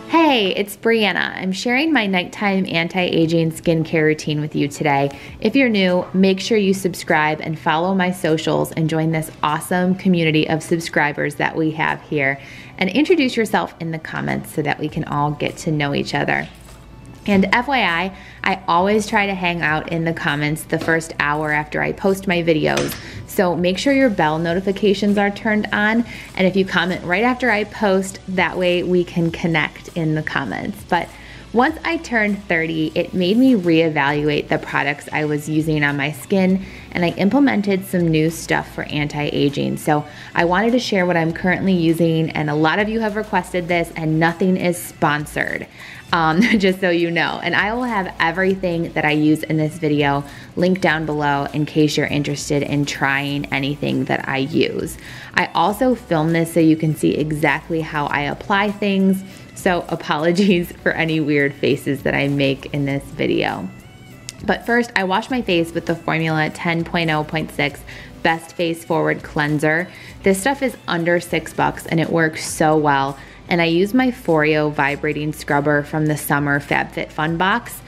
Hey, it's Brianna. I'm sharing my nighttime anti-aging skincare routine with you today. If you're new, make sure you subscribe and follow my socials and join this awesome community of subscribers that we have here. And introduce yourself in the comments so that we can all get to know each other. And FYI, I always try to hang out in the comments the first hour after I post my videos. So make sure your bell notifications are turned on. And if you comment right after I post, that way we can connect in the comments. But once I turned 30, it made me reevaluate the products I was using on my skin, and I implemented some new stuff for anti-aging. So I wanted to share what I'm currently using, and a lot of you have requested this, and nothing is sponsored. Just so you know. And I will have everything that I use in this video linked down below in case you're interested in trying anything that I use. I also filmed this so you can see exactly how I apply things, so apologies for any weird faces that I make in this video. But first, I wash my face with the Formula 10.0.6 Best Face Forward Cleanser. This stuff is under $6 and it works so well. And I use my Foreo vibrating scrubber from the summer FabFitFun box.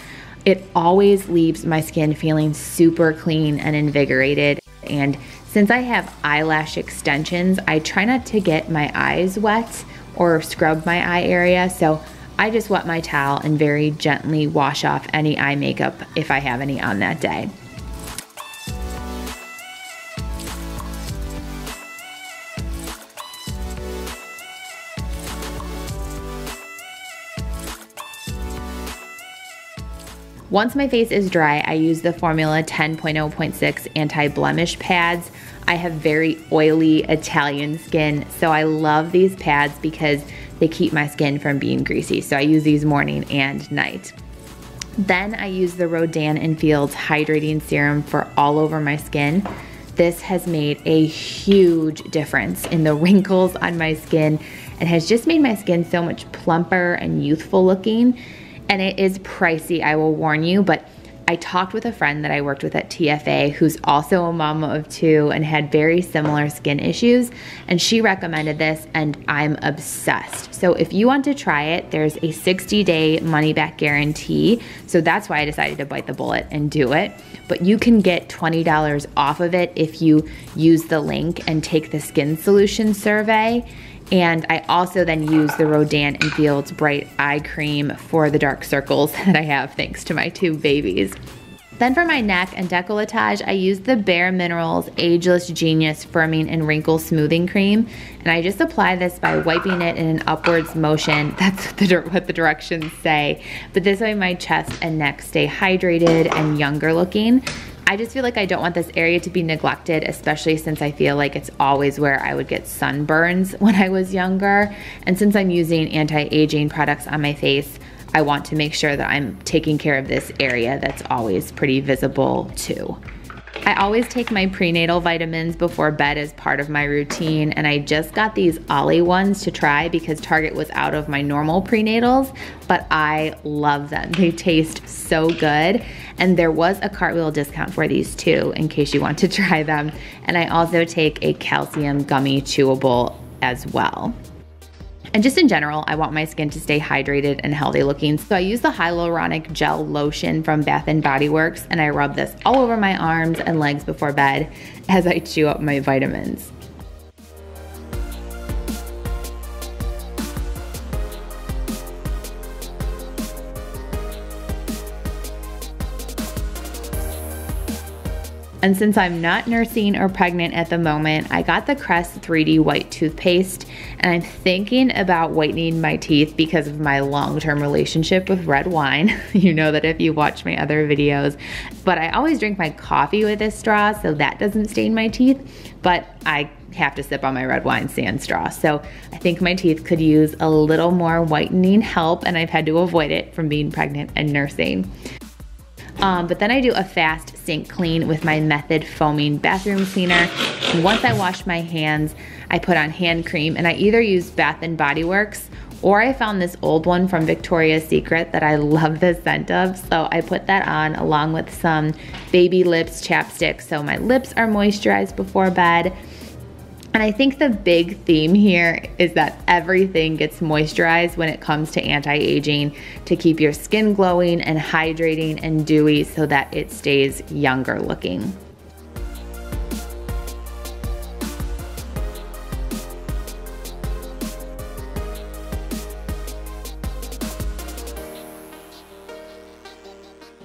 It always leaves my skin feeling super clean and invigorated. And since I have eyelash extensions, I try not to get my eyes wet or scrub my eye area. So I just wet my towel and very gently wash off any eye makeup if I have any on that day. Once my face is dry, I use the Formula 10.0.6 anti-blemish pads. I have very oily Italian skin, so I love these pads because they keep my skin from being greasy. So I use these morning and night. Then I use the Rodan & Fields Hydrating Serum for all over my skin. This has made a huge difference in the wrinkles on my skin and has just made my skin so much plumper and youthful looking. And it is pricey, I will warn you, but I talked with a friend that I worked with at TFA who's also a mama of two and had very similar skin issues, and she recommended this and I'm obsessed. So if you want to try it, there's a 60-day money-back guarantee, so that's why I decided to bite the bullet and do it. But you can get $20 off of it if you use the link and take the Skin Solution survey. And I also then use the Rodan & Fields Bright Eye Cream for the dark circles that I have thanks to my two babies. Then for my neck and décolletage, I use the Bare Minerals Ageless Genius Firming and Wrinkle Smoothing Cream. And I just apply this by wiping it in an upwards motion. That's what the directions say. But this way my chest and neck stay hydrated and younger looking. I just feel like I don't want this area to be neglected, especially since I feel like it's always where I would get sunburns when I was younger. And since I'm using anti-aging products on my face, I want to make sure that I'm taking care of this area that's always pretty visible too. I always take my prenatal vitamins before bed as part of my routine, and I just got these Ollie ones to try because Target was out of my normal prenatals, but I love them. They taste so good, and there was a Cartwheel discount for these too in case you want to try them. And I also take a calcium gummy chewable as well. And just in general, I want my skin to stay hydrated and healthy looking. So I use the Hyaluronic Gel Lotion from Bath & Body Works, and I rub this all over my arms and legs before bed as I chew up my vitamins. And since I'm not nursing or pregnant at the moment, I got the Crest 3D White Toothpaste, and I'm thinking about whitening my teeth because of my long-term relationship with red wine. You know that if you watch my other videos. But I always drink my coffee with this straw so that doesn't stain my teeth, but I have to sip on my red wine sand straw. So I think my teeth could use a little more whitening help, and I've had to avoid it from being pregnant and nursing. But then I do a fast sink clean with my Method Foaming Bathroom Cleaner. And once I wash my hands, I put on hand cream, and I either use Bath & Body Works, or I found this old one from Victoria's Secret that I love the scent of. So I put that on along with some Baby Lips chapstick so my lips are moisturized before bed. And I think the big theme here is that everything gets moisturized when it comes to anti-aging to keep your skin glowing and hydrating and dewy so that it stays younger looking.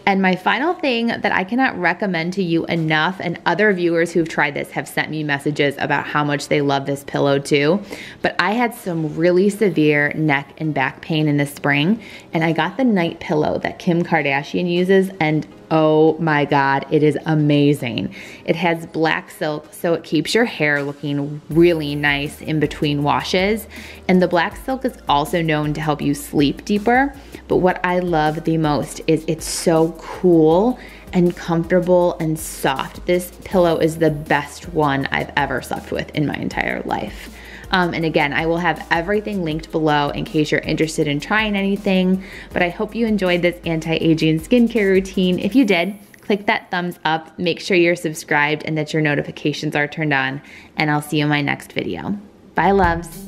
And my final thing that I cannot recommend to you enough, and other viewers who've tried this have sent me messages about how much they love this pillow too, but I had some really severe neck and back pain in the spring, and I got the night pillow that Kim Kardashian uses, and oh my God, it is amazing. It has black silk, so it keeps your hair looking really nice in between washes. And the black silk is also known to help you sleep deeper. But what I love the most is it's so cool and comfortable and soft. This pillow is the best one I've ever slept with in my entire life. And again, I will have everything linked below in case you're interested in trying anything, but I hope you enjoyed this anti-aging skincare routine. If you did, click that thumbs up, make sure you're subscribed and that your notifications are turned on, and I'll see you in my next video. Bye, loves.